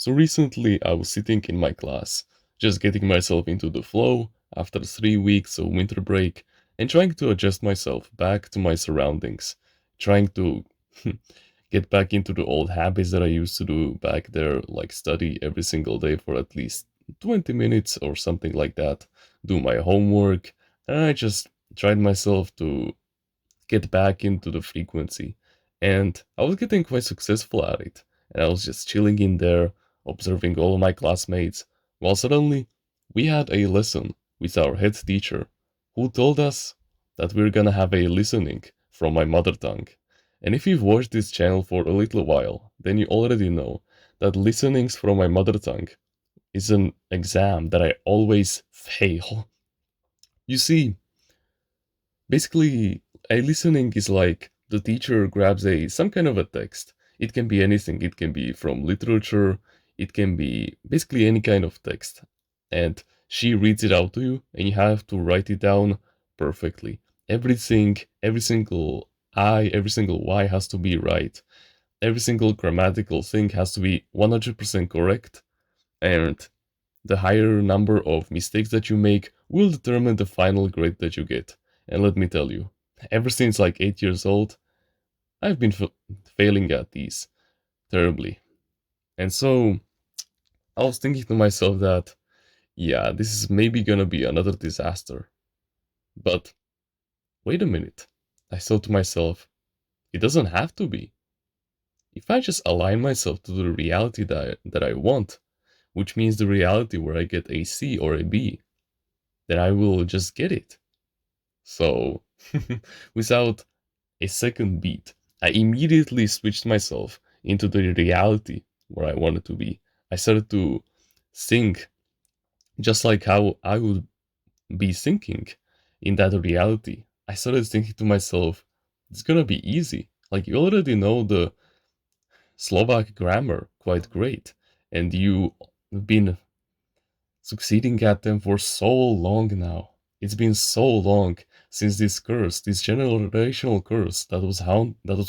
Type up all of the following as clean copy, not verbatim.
So recently I was sitting in my class, just getting myself into the flow after 3 weeks of winter break and trying to adjust myself back to my surroundings, trying to get back into the old habits that I used to do back there, like study every single day for at least 20 minutes or something like that, do my homework, and I just tried myself to get back into the frequency. And I was getting quite successful at it. And I was just chilling in there, observing all of my classmates, while suddenly we had a lesson with our head teacher, who told us that we're gonna have a listening from my mother tongue. And if you've watched this channel for a little while, then you already know that listenings from my mother tongue is an exam that I always fail. You see, basically, a listening is like the teacher grabs a some kind of a text. It can be anything. It can be from literature. It can be basically any kind of text. And she reads it out to you, and you have to write it down perfectly. Everything, every single I, every single Y has to be right. Every single grammatical thing has to be 100% correct. And the higher number of mistakes that you make will determine the final grade that you get. And let me tell you, ever since like 8 years old, I've been failing at these terribly. And so I was thinking to myself that, yeah, this is maybe gonna be another disaster. But wait a minute. I thought to myself, it doesn't have to be. If I just align myself to the reality that I want, which means the reality where I get a C or a B, then I will just get it. So, without a second beat, I immediately switched myself into the reality where I wanted to be. I started to think just like how I would be thinking in that reality. I started thinking to myself, it's gonna be easy. Like, you already know the Slovak grammar quite great, and you've been succeeding at them for so long now. It's been so long since this curse, this generational curse that was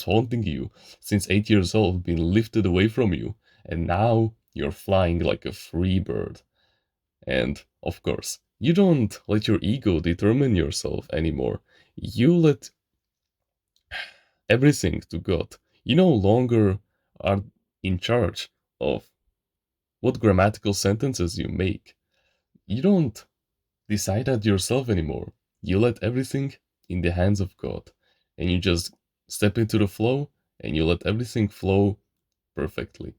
haunting you since 8 years old, been lifted away from you, and now you're flying like a free bird. And of course, you don't let your ego determine yourself anymore. You let everything to God. You no longer are in charge of what grammatical sentences you make. You don't decide that yourself anymore. You let everything in the hands of God, and you just step into the flow and you let everything flow perfectly.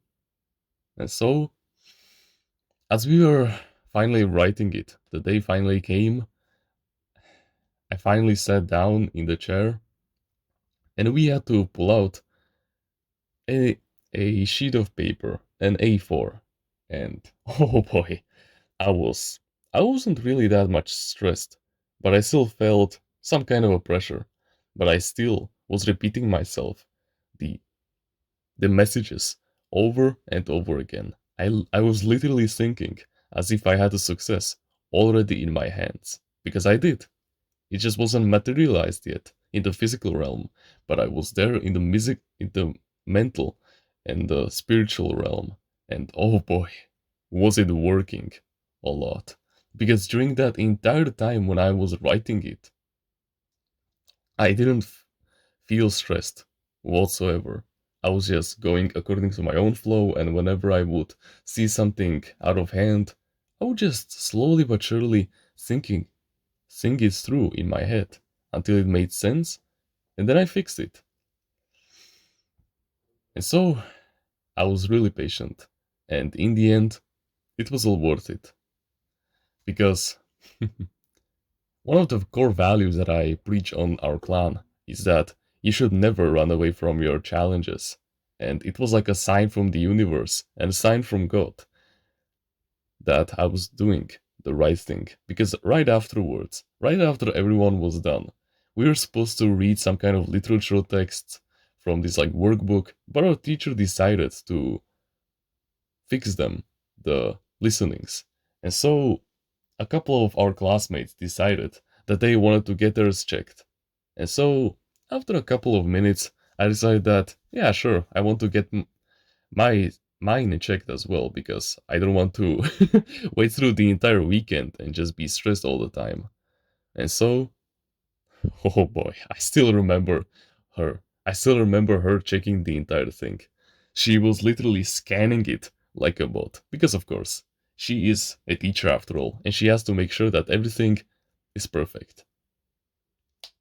And so, as we were finally writing it, the day finally came. I finally sat down in the chair, and we had to pull out a, a sheet of paper, an A4. And oh boy, I was I wasn't really that much stressed, but I still felt some kind of a pressure. But I still was repeating myself the the messages over and over again. I was literally thinking as if I had a success already in my hands. Because I did. It just wasn't materialized yet in the physical realm, but I was there in the in the mental and the spiritual realm. And oh boy, was it working a lot. Because during that entire time when I was writing it, I didn't feel stressed whatsoever. I was just going according to my own flow, and whenever I would see something out of hand, I would just slowly but surely think it through in my head until it made sense, and then I fixed it. And so I was really patient, and in the end, it was all worth it. Because one of the core values that I preach on our clan is that you should never run away from your challenges. And it was like a sign from the universe and a sign from God that I was doing the right thing. Because right afterwards, right after everyone was done, we were supposed to read some kind of literature text from this like workbook, but our teacher decided to fix them, the listenings. And so a couple of our classmates decided that they wanted to get theirs checked. And so, after a couple of minutes, I decided that, yeah, sure, I want to get my mine checked as well because I don't want to wait through the entire weekend and just be stressed all the time. And so, oh boy, I still remember her. I still remember her checking the entire thing. She was literally scanning it like a bot because, of course, she is a teacher after all, and she has to make sure that everything is perfect.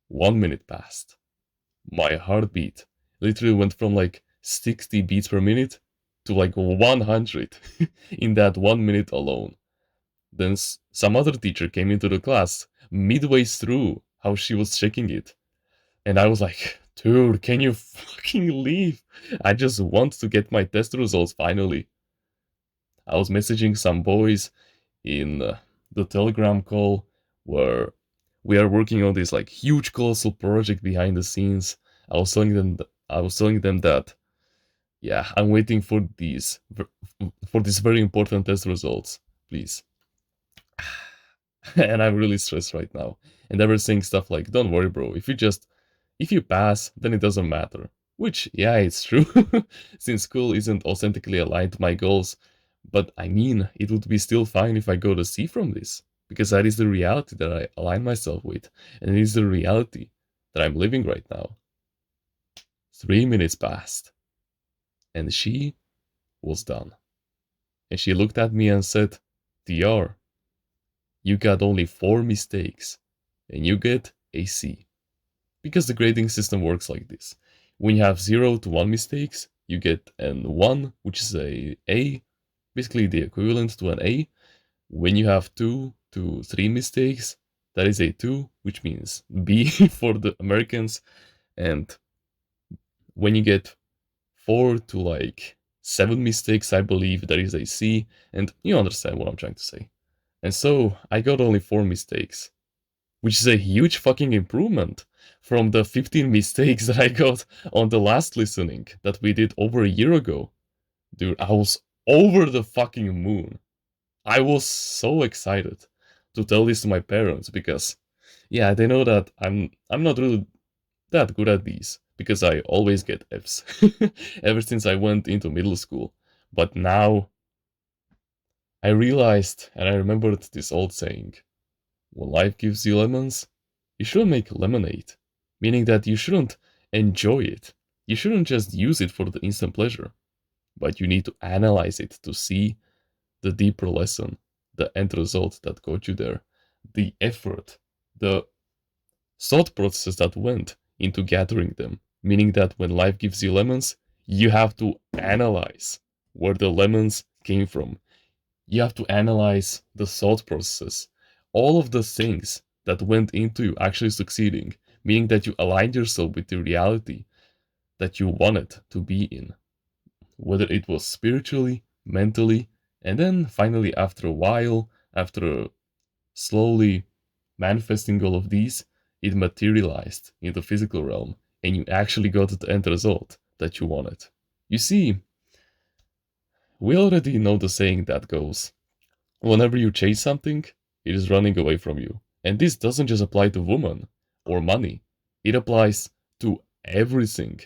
1 minute passed. My heartbeat literally went from like 60 beats per minute to like 100 in that 1 minute alone. Then some other teacher came into the class midway through how she was checking it. And I was like, dude, can you fucking leave? I just want to get my test results finally. I was messaging some boys in the Telegram call where we are working on this like huge colossal project behind the scenes. I was telling them that yeah, I'm waiting for these very important test results, please. And I'm really stressed right now. And they were saying stuff like, "Don't worry, bro. If you pass, then it doesn't matter." Which, yeah, it's true, since school isn't authentically aligned to my goals. But I mean, it would be still fine if I go to C from this, because that is the reality that I align myself with, and it is the reality that I'm living right now. 3 minutes passed, and she was done. And she looked at me and said, "TR, you got only 4 mistakes, and you get a C." Because the grading system works like this. When you have 0 to 1 mistakes, you get an 1, which is a A, basically the equivalent to an A. When you have 2 to 3 mistakes, that is a 2, which means B for the Americans. And when you get 4 to like 7 mistakes, I believe that is a C. And you understand what I'm trying to say. And so I got only 4 mistakes, which is a huge fucking improvement from the 15 mistakes that I got on the last listening that we did over a year ago. Dude, I was over the fucking moon. I was so excited to tell this to my parents because yeah, they know that I'm not really that good at these because I always get Fs ever since I went into middle school. But now I realized and I remembered this old saying, when life gives you lemons, you shouldn't make lemonade. Meaning that you shouldn't enjoy it. You shouldn't just use it for the instant pleasure. But you need to analyze it to see the deeper lesson, the end result that got you there, the effort, the thought process that went into gathering them. Meaning that when life gives you lemons, you have to analyze where the lemons came from. You have to analyze the thought process, all of the things that went into you actually succeeding, meaning that you aligned yourself with the reality that you wanted to be in, whether it was spiritually, mentally, and then finally, after a while, after slowly manifesting all of these, it materialized in the physical realm, and you actually got the end result that you wanted. You see, we already know the saying that goes, whenever you chase something, it is running away from you. And this doesn't just apply to women or money, it applies to everything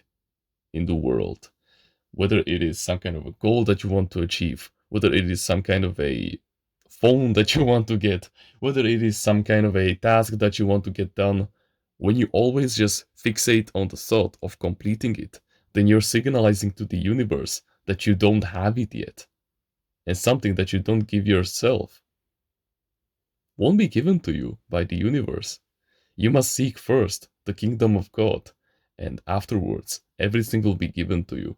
in the world. Whether it is some kind of a goal that you want to achieve, whether it is some kind of a phone that you want to get, whether it is some kind of a task that you want to get done, when you always just fixate on the thought of completing it, then you're signalizing to the universe that you don't have it yet. And something that you don't give yourself won't be given to you by the universe. You must seek first the kingdom of God, and afterwards everything will be given to you.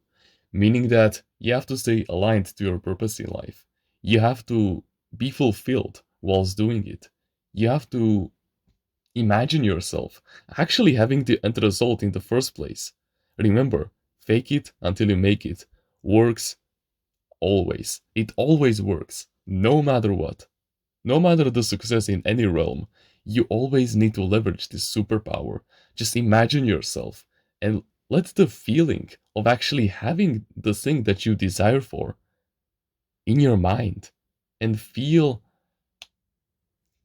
Meaning that you have to stay aligned to your purpose in life. You have to be fulfilled whilst doing it. You have to imagine yourself actually having the end result in the first place. Remember, fake it until you make it works always. It always works, no matter what. No matter the success in any realm, you always need to leverage this superpower. Just imagine yourself and let the feeling of actually having the thing that you desire for in your mind and feel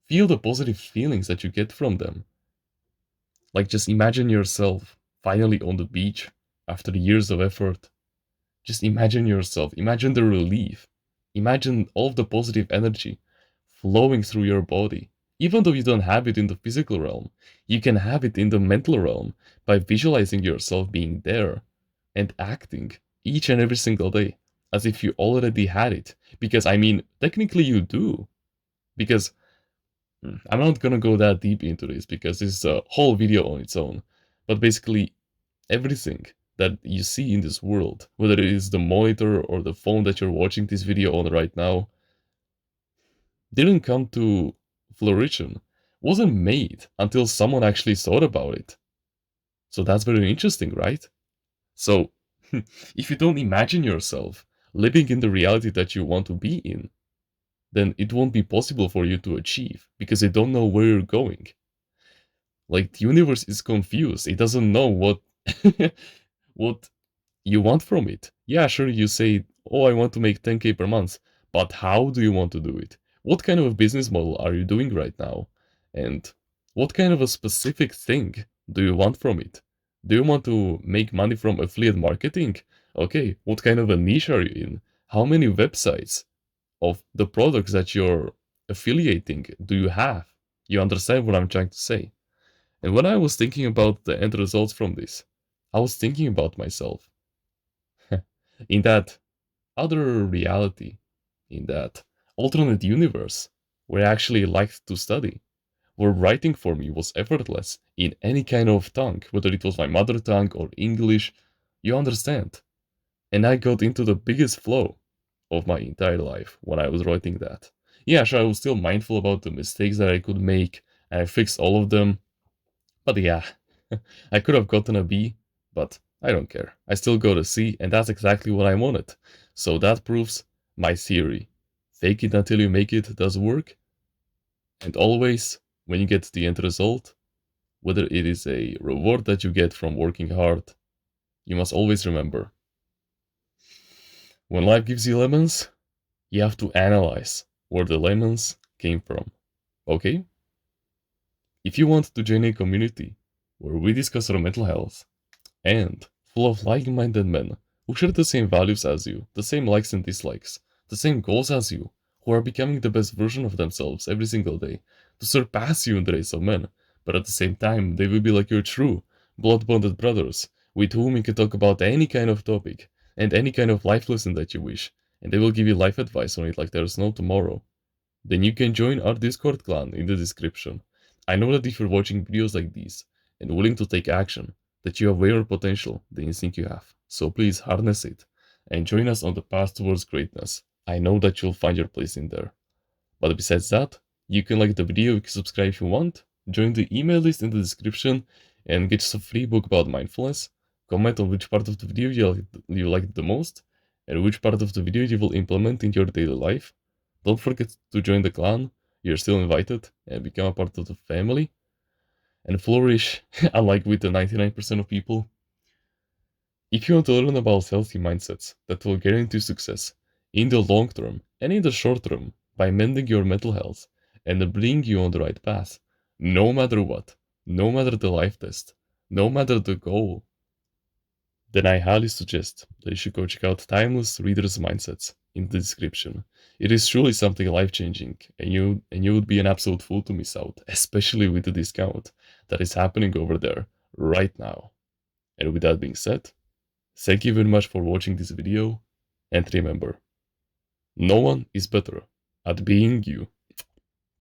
the positive feelings that you get from them. Like just imagine yourself finally on the beach after years of effort Just imagine yourself, imagine the relief, imagine all of the positive energy flowing through your body. Even though you don't have it in the physical realm, you can have it in the mental realm by visualizing yourself being there and acting each and every single day as if you already had it. Because, I mean, technically you do. Because I'm not gonna go that deep into this because this is a whole video on its own. But basically, everything that you see in this world, whether it is the monitor or the phone that you're watching this video on right now, didn't come to fruition, wasn't made until someone actually thought about it. So that's very interesting, right? So, if you don't imagine yourself living in the reality that you want to be in, then it won't be possible for you to achieve because you don't know where you're going. Like the universe is confused. It doesn't know what what you want from it. Yeah, sure, you say, "Oh, I want to make 10K per month." But how do you want to do it? What kind of a business model are you doing right now? And what kind of a specific thing do you want from it? Do you want to make money from affiliate marketing? Okay, what kind of a niche are you in? How many websites of the products that you're affiliating do you have? You understand what I'm trying to say? And when I was thinking about the end results from this, I was thinking about myself in that other reality, in that alternate universe where I actually liked to study, where writing for me was effortless in any kind of tongue, whether it was my mother tongue or English, you understand. And I got into the biggest flow of my entire life when I was writing that. Yeah, sure, I was still mindful about the mistakes that I could make, and I fixed all of them. But yeah, I could have gotten a B, but I don't care. I still got a C, and that's exactly what I wanted. So that proves my theory. Fake it until you make it does work, and always, when you get the end result, whether it is a reward that you get from working hard, you must always remember when life gives you lemons, you have to analyze where the lemons came from. Okay? If you want to join a community where we discuss our mental health and full of like minded men who share the same values as you, the same likes and dislikes, the same goals as you, who are becoming the best version of themselves every single day to surpass you in the race of men, but at the same time, they will be like your true, blood bonded brothers with whom you can talk about any kind of topic and any kind of life lesson that you wish, and they will give you life advice on it like there's no tomorrow. Then you can join our Discord clan in the description. I know that if you're watching videos like these and willing to take action, that you have way more potential than you think you have. So please harness it and join us on the path towards greatness. I know that you'll find your place in there. But besides that, you can like the video, you can subscribe if you want, join the email list in the description, and get us a free book about mindfulness. Comment on which part of the video you liked the most, and which part of the video you will implement in your daily life. Don't forget to join the clan, you're still invited, and become a part of the family. And flourish, unlike with the 99% of people. If you want to learn about healthy mindsets that will guarantee success in the long term and in the short term by mending your mental health and bring you on the right path, no matter what, no matter the life test, no matter the goal, then I highly suggest that you should go check out Timeless Readers Mindsets in the description. It is truly something life-changing, and you would be an absolute fool to miss out, especially with the discount that is happening over there right now. And with that being said, thank you very much for watching this video, and remember, no one is better at being you